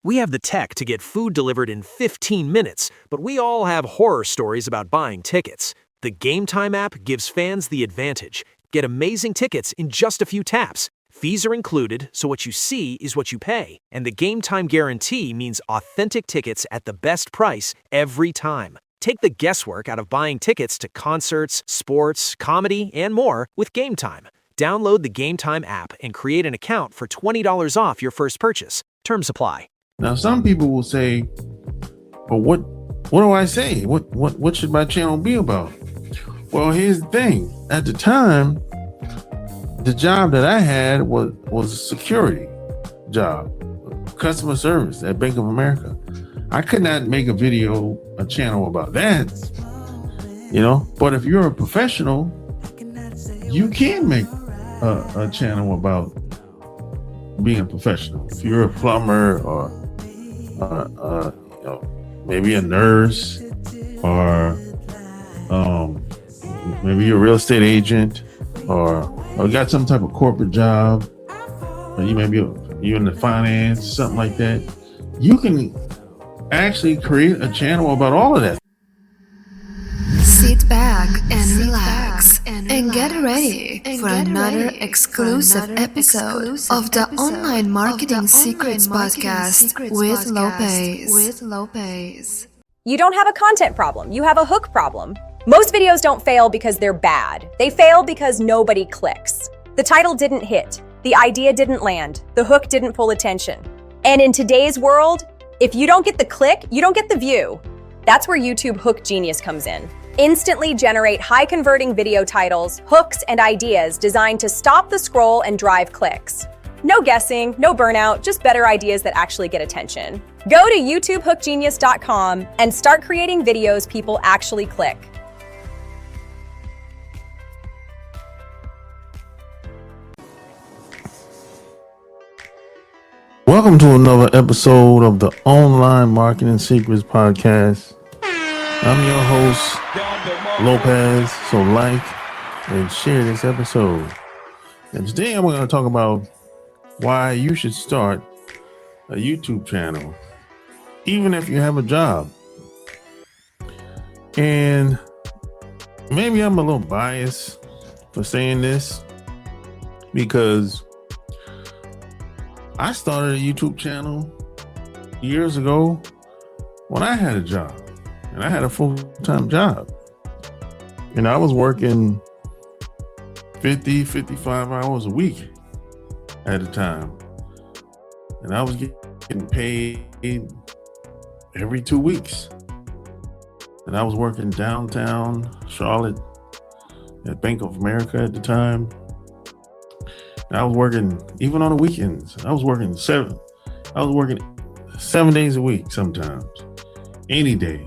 We have the tech to get food delivered in 15 minutes, but we all have horror stories about buying tickets. The Game Time app gives fans the advantage. Get amazing tickets in just a few taps. Fees are included, so what you see is what you pay. And the Game Time guarantee means authentic tickets at the best price every time. Take the guesswork out of buying tickets to concerts, sports, comedy, and more with Game Time. Download the Game Time app and create an account for $20 off your first purchase. Terms apply. Now, some people will say, "But what do I say? What should my channel be about?" Well, here's the thing. At the time, the job that I had was a security job, customer service at Bank of America. I could not make a channel about that, But if you're a professional, you can make a channel about being a professional. If you're a plumber or maybe a nurse, or maybe you're a real estate agent, or got some type of corporate job, or you you're in the finance, something like that, you can actually create a channel about all of that. Sit back and relax and get ready for another exclusive episode of the Online Marketing Secrets Podcast with Lopez. You don't have a content problem, you have a hook problem. Most videos don't fail because they're bad. They fail because nobody clicks. The title didn't hit, the idea didn't land, the hook didn't pull attention. And in today's world, if you don't get the click, you don't get the view. That's where YouTube Hook Genius comes in. Instantly generate high-converting video titles, hooks, and ideas designed to stop the scroll and drive clicks. No guessing, no burnout, just better ideas that actually get attention. Go to YouTubeHookGenius.com and start creating videos people actually click. Welcome to another episode of the Online Marketing Secrets Podcast. I'm your host, Lopez. So like and share this episode. And today I'm going to talk about why you should start a YouTube channel, even if you have a job. And maybe I'm a little biased for saying this, because I started a YouTube channel years ago when I had a job, and I had a full-time job. And I was working 50, 55 hours a week at a time. And I was getting paid every 2 weeks. And I was working downtown Charlotte at Bank of America at the time. I was working even on the weekends. I was working 7 days a week sometimes. Any day.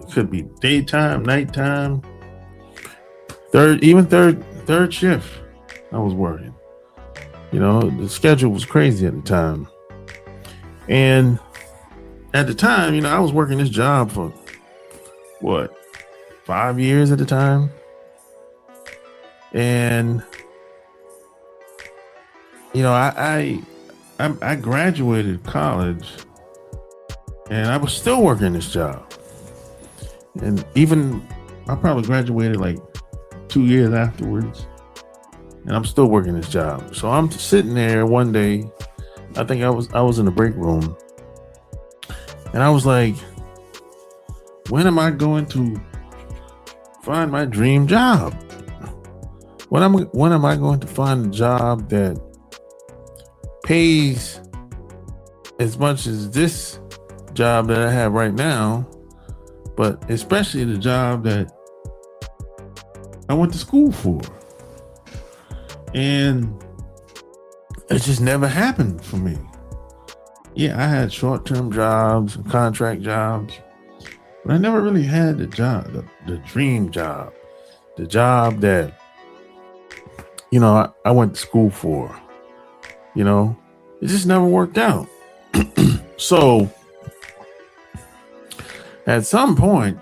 It could be daytime, nighttime, third shift I was working. The schedule was crazy at the time. And at the time, I was working this job for 5 years at the time. And I graduated college and I was still working this job. And even I probably graduated like 2 years afterwards, and I'm still working this job. So I'm sitting there one day, I think I was in the break room, and I was like, when am I going to find my dream job? When am I going to find a job that pays as much as this job that I have right now, but especially the job that I went to school for? And it just never happened for me. Yeah, I had short-term jobs, contract jobs, but I never really had the job, the dream job, the job that, I went to school for. It just never worked out. So at some point,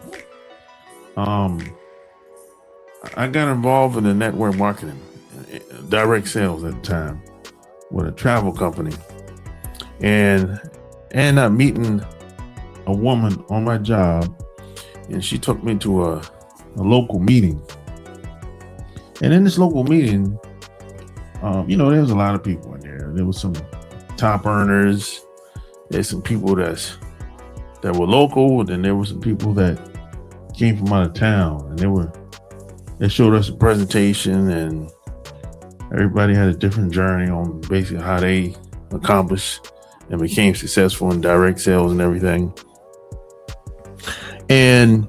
I got involved in the network marketing, direct sales at the time, with a travel company. And ended up meeting a woman on my job, and she took me to a local meeting. And in this local meeting, there was a lot of people in there. There was some top earners. There's some people that were local, and then there were some people that came from out of town, and they showed us a presentation, and everybody had a different journey on basically how they accomplished and became successful in direct sales and everything. And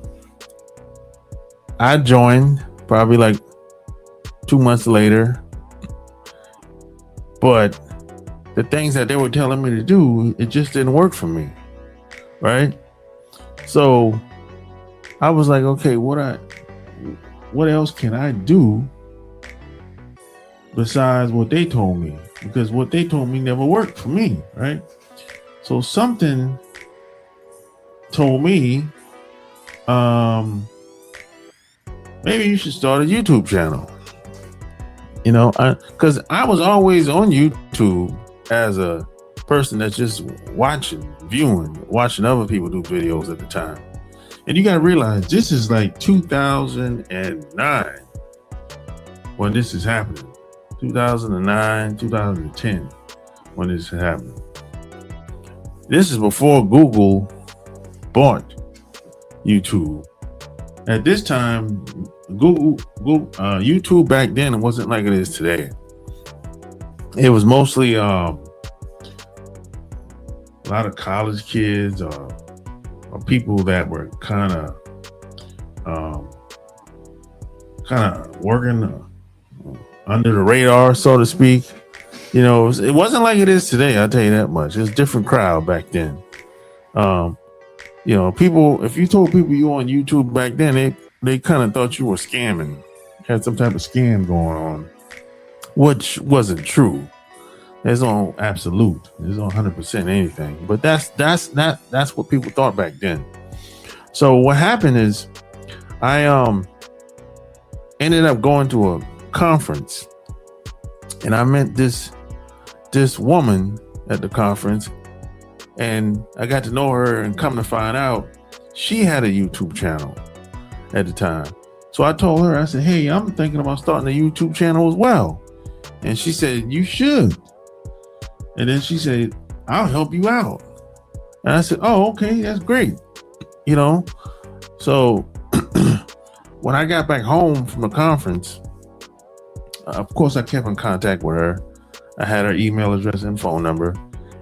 I joined probably like 2 months later, but the things that they were telling me to do, it just didn't work for me, right? So I was like, okay, what else can I do besides what they told me? Because what they told me never worked for me, right? So something told me, maybe you should start a YouTube channel. Because I was always on YouTube as a person that's just watching other people do videos at the time. And you got to realize this is like 2009 when this is happening. 2009, 2010 when this is happening. This is before Google bought YouTube. At this time, YouTube back then, it wasn't like it is today. It was mostly a lot of college kids or people that were kind of working under the radar, so to speak. It wasn't like it is today. I'll tell you that much. It was a different crowd back then. People, if you told people you were on YouTube back then, they kind of thought you were scamming, had some type of scam going on, which wasn't true. There's no absolute. There's no 100% anything. But that's what people thought back then. So what happened is, I ended up going to a conference, and I met this woman at the conference, and I got to know her, and come to find out, she had a YouTube channel at the time. So I told her, I said, hey, I'm thinking about starting a YouTube channel as well. And she said, you should. And then she said, I'll help you out. And I said, oh, okay, that's great. So when I got back home from the conference, of course, I kept in contact with her. I had her email address and phone number.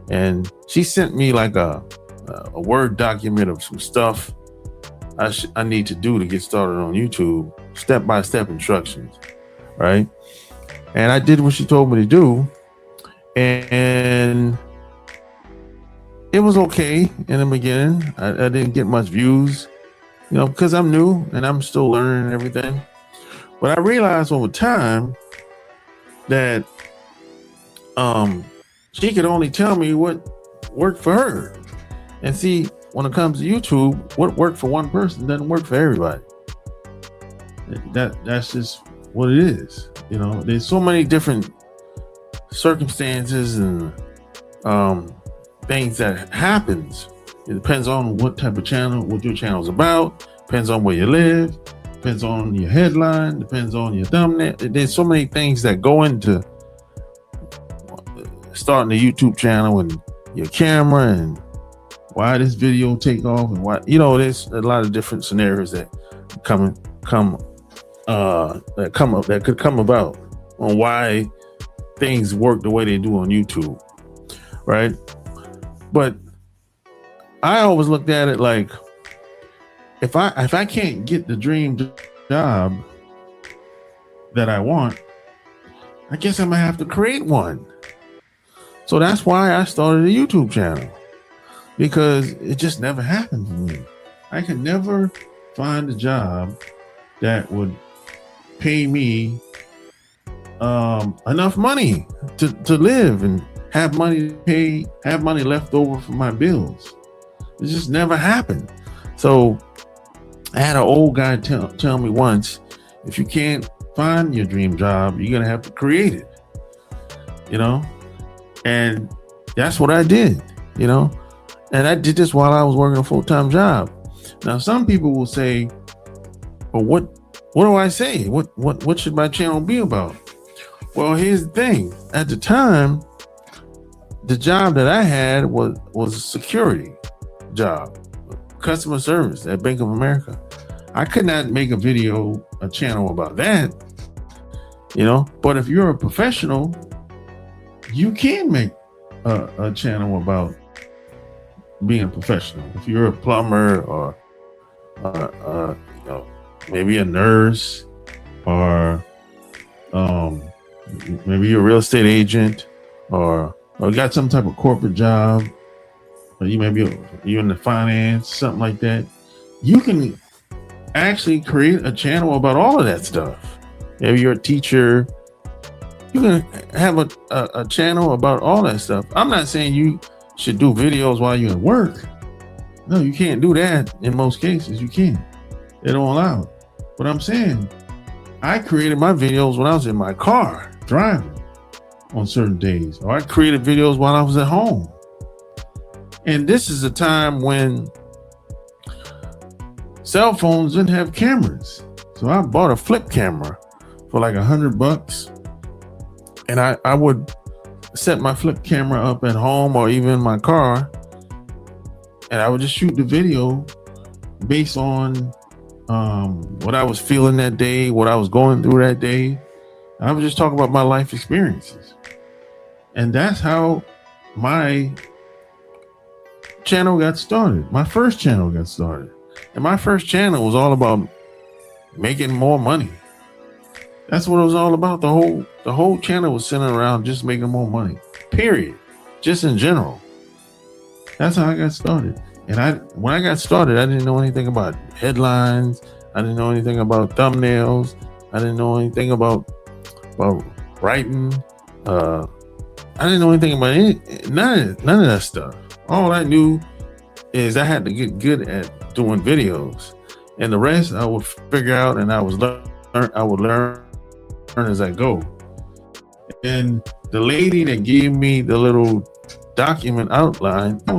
And she sent me like a Word document of some stuff I need to do to get started on YouTube, step-by-step instructions, right? And I did what she told me to do. And it was okay in the beginning. I didn't get much views, because I'm new and I'm still learning everything. But I realized over time that she could only tell me what worked for her. And see, when it comes to YouTube, what worked for one person doesn't work for everybody. That's just what it is. There's so many different circumstances and things that happens. It depends on what type of channel, what your channel's about, depends on where you live, depends on your headline, depends on your thumbnail. There's so many things that go into starting a YouTube channel, and your camera, and why this video take off, and why, there's a lot of different scenarios that could come about on why things work the way they do on YouTube, right? But I always looked at it like, if I can't get the dream job that I want, I guess I'm gonna have to create one. So that's why I started a YouTube channel, because it just never happened for me. I could never find a job that would pay me enough money to live and have money to pay, have money left over for my bills. It just never happened. So I had an old guy tell me once, if you can't find your dream job, you're gonna have to create it. And that's what I did. And I did this while I was working a full-time job. Now, some people will say, well, what do I say? What should my channel be about? Well, here's the thing. At the time, the job that I had was a security job, customer service at Bank of America. I could not make a channel about that, but if you're a professional, you can make a channel about being a professional. If you're a plumber or maybe a nurse, or maybe you're a real estate agent, or got some type of corporate job, or you you're in the finance, something like that, you can actually create a channel about all of that stuff. Maybe you're a teacher, you can have a channel about all that stuff. I'm not saying you should do videos while you're at work. No, you can't do that in most cases. You can't. They don't allow it. But I'm saying I created my videos when I was in my car driving on certain days, or I created videos while I was at home. And this is a time when cell phones didn't have cameras. So I bought a flip camera for like $100. And I would set my flip camera up at home or even in my car, and I would just shoot the video based on what I was feeling that day, what I was going through that day. I would just talk about my life experiences. And that's how my channel got started. My first channel got started. And my first channel was all about making more money. That's what it was all about. The whole channel was centered around just making more money. Period. Just in general. That's how I got started. And when I got started, I didn't know anything about headlines. I didn't know anything about thumbnails. I didn't know anything about writing. I didn't know anything about none of that stuff. All I knew is I had to get good at doing videos, and the rest I would figure out, and I would learn as I go. And the lady that gave me the little document outline, it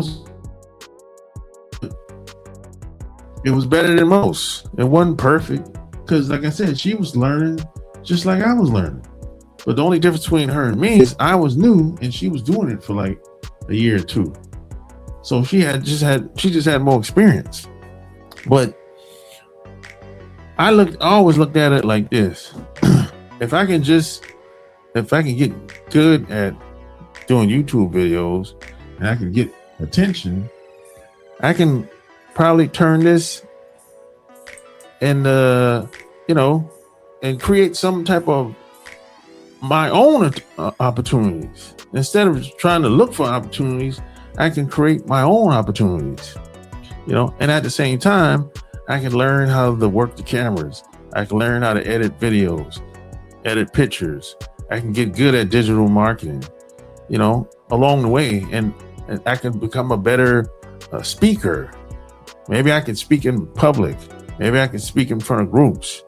was better than most. It wasn't perfect because, like I said, she was learning just like I was learning. But the only difference between her and me is I was new and she was doing it for like a year or two. So she just had more experience. But I always looked at it like this. If I can get good at doing YouTube videos and I can get attention, I can probably turn this and and create some type of my own opportunities. Instead of trying to look for opportunities, I can create my own opportunities, and at the same time, I can learn how to work the cameras. I can learn how to edit videos, edit pictures. I can get good at digital marketing, along the way, and I can become a better speaker. Maybe I can speak in public. Maybe I can speak in front of groups,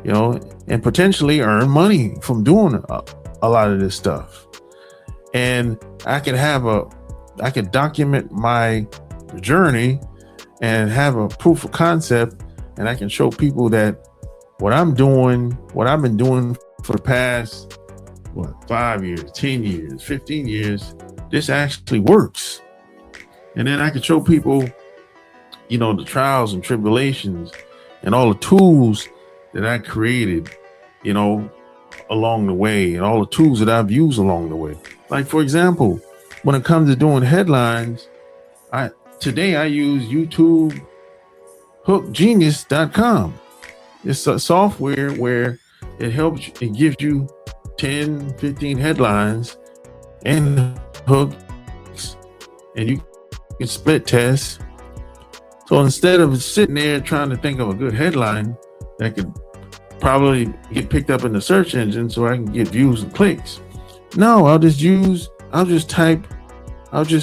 and potentially earn money from doing a lot of this stuff. And I could document my journey and have a proof of concept, and I can show people that what I've been doing for the past 5 years, 10 years, 15 years, this actually works. And then I can show people, the trials and tribulations and all the tools that I created, along the way, and all the tools that I've used along the way. Like, for example, when it comes to doing headlines, today I use YouTube hookgenius.com. It's a software where it gives you 10, 15 headlines and hooks, and you can split test. So instead of sitting there trying to think of a good headline that could probably get picked up in the search engine so I can get views and clicks, no, I'll just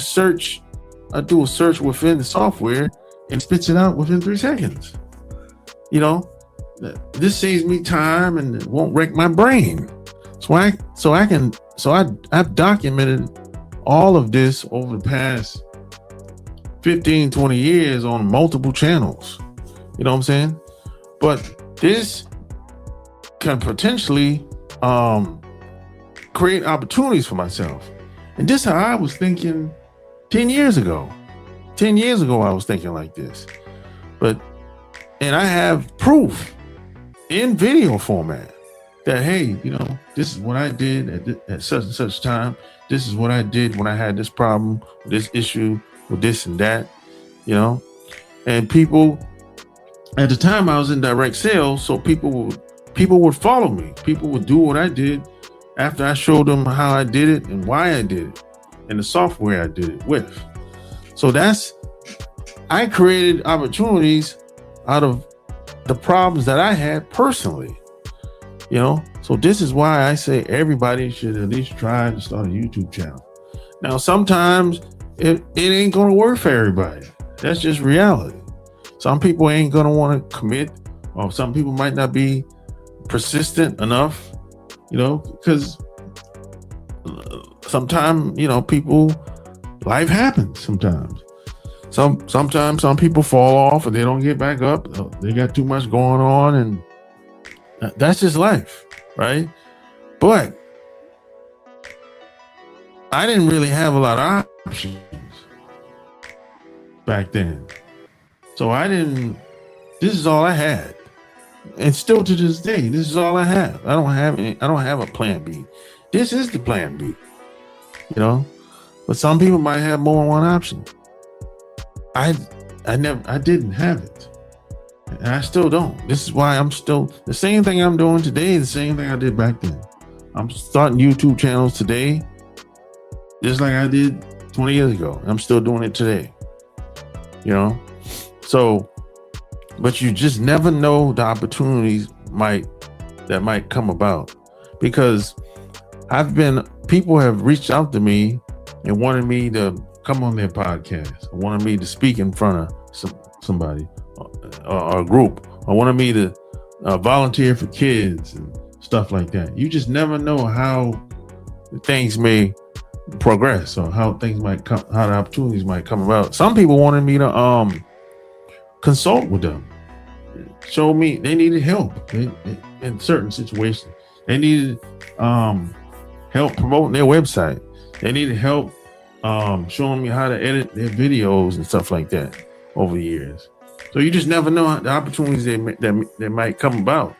search. I'll do a search within the software and spits it out within 3 seconds. This saves me time and it won't wreck my brain. I've documented all of this over the past 15, 20 years on multiple channels. You know what I'm saying? But this can potentially create opportunities for myself. And this is how I was thinking 10 years ago. 10 years ago, I was thinking like this. And I have proof in video format that, hey, this is what I did at such and such time. This is what I did when I had this problem, this issue, with this and that, and people at the time I was in direct sales. So people would follow me. People would do what I did after I showed them how I did it and why I did it and the software I did it with. So I created opportunities out of the problems that I had personally, so this is why I say everybody should at least try to start a YouTube channel. Now, sometimes it ain't going to work for everybody. That's just reality. Some people ain't going to want to commit, or some people might not be persistent enough, because sometimes, life happens sometimes. Sometimes some people fall off and they don't get back up. They got too much going on, and that's just life, right? But I didn't really have a lot of options back then. So this is all I had. And still to this day, this is all I have. I don't have a plan B. This is the plan B, but some people might have more than one option. I didn't have it. And I still don't. This is why I'm still the same thing I'm doing today, the same thing I did back then. I'm starting YouTube channels today, just like I did 20 years ago. I'm still doing it today. So, but you just never know the opportunities that might come about, because people have reached out to me and wanted me to come on their podcast, or wanted me to speak in front of somebody or a group, or wanted me to volunteer for kids and stuff like that. You just never know how things may progress, or how things might come, how the opportunities might come about. Some people wanted me to consult with them, show me they needed help in certain situations. They needed help promoting their website. They needed help showing me how to edit their videos and stuff like that over the years. So you just never know the opportunities that might come about.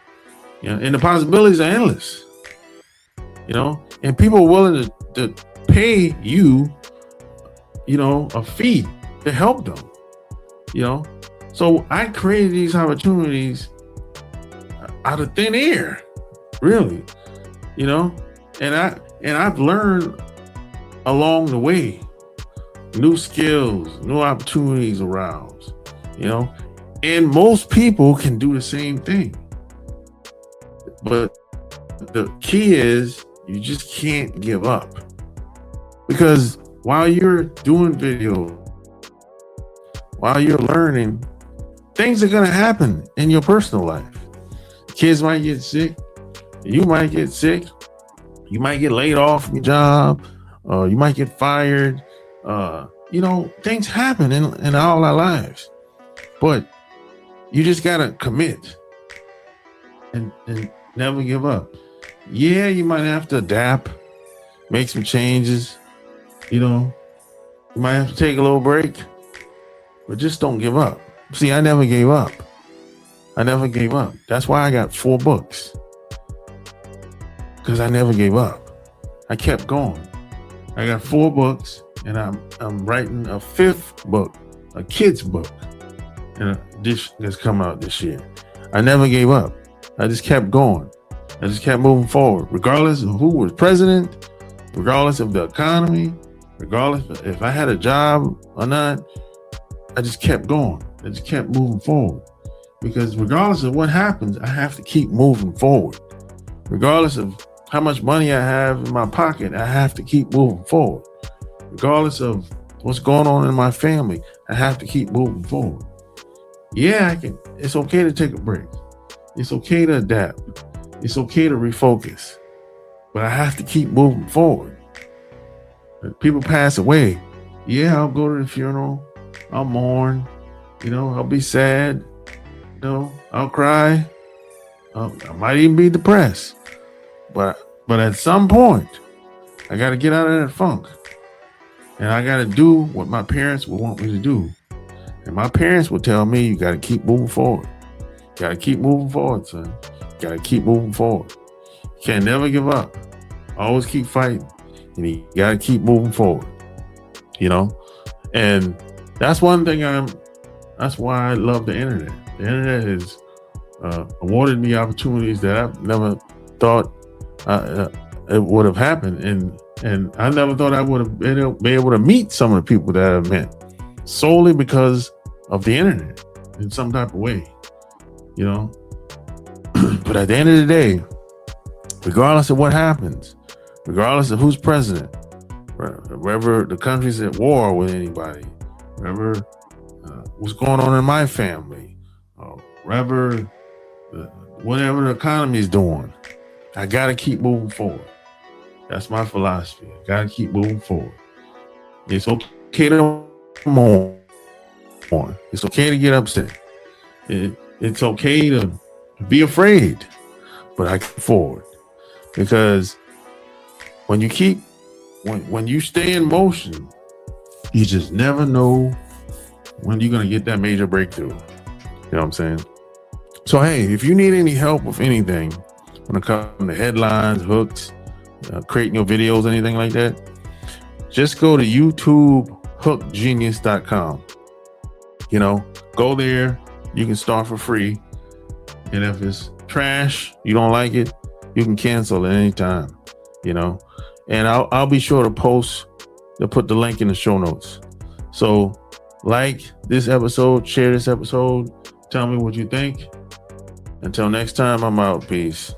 And the possibilities are endless. And people are willing to pay you, a fee to help them. So I created these opportunities out of thin air, really, and I've learned along the way new skills, new opportunities arouse, and most people can do the same thing. But the key is you just can't give up, because while you're doing video, while you're learning, things are going to happen in your personal life. Kids might get sick. You might get sick. You might get laid off from your job. You might get fired. Things happen in all our lives. But you just got to commit and never give up. Yeah, you might have to adapt, make some changes. You might have to take a little break, but just don't give up. See, I never gave up. That's why I got 4 books, because I never gave up. I kept going. I got 4 books, and I'm writing a 5th book, a kid's book, and that's coming out this year. I never gave up. I just kept going. I just kept moving forward, regardless of who was president, regardless of the economy, regardless if I had a job or not. I just kept going. I just kept moving forward, because regardless of what happens, I have to keep moving forward. Regardless of how much money I have in my pocket, I have to keep moving forward. Regardless of what's going on in my family, I have to keep moving forward. Yeah, it's okay to take a break. It's okay to adapt. It's okay to refocus, but I have to keep moving forward. If people pass away, yeah, I'll go to the funeral. I'll mourn, I'll be sad, I'll cry. I might even be depressed. But at some point, I got to get out of that funk. And I got to do what my parents would want me to do. And my parents would tell me, you got to keep moving forward. Got to keep moving forward, son. Got to keep moving forward. You can't never give up. Always keep fighting. And you got to keep moving forward. And that's one thing that's why I love the internet. The internet has awarded me opportunities that I've never thought it would have happened. And I never thought I would have been able to meet some of the people that I've met solely because of the internet in some type of way, But at the end of the day, regardless of what happens, regardless of who's president, wherever the country's at war with anybody, wherever what's going on in my family, wherever whatever the economy is doing, I got to keep moving forward. That's my philosophy. I got to keep moving forward. It's okay to mourn. It's okay to get upset. It's okay to be afraid, but I keep forward, because when you stay in motion, you just never know when you're going to get that major breakthrough. You know what I'm saying? So, hey, if you need any help with anything when it comes to headlines, hooks, creating your videos, anything like that, just go to YouTubeHookGenius.com. Go there. You can start for free. And if it's trash, you don't like it, you can cancel at any time, And I'll be sure to put the link in the show notes. So like this episode, share this episode, tell me what you think. Until next time, I'm out. Peace.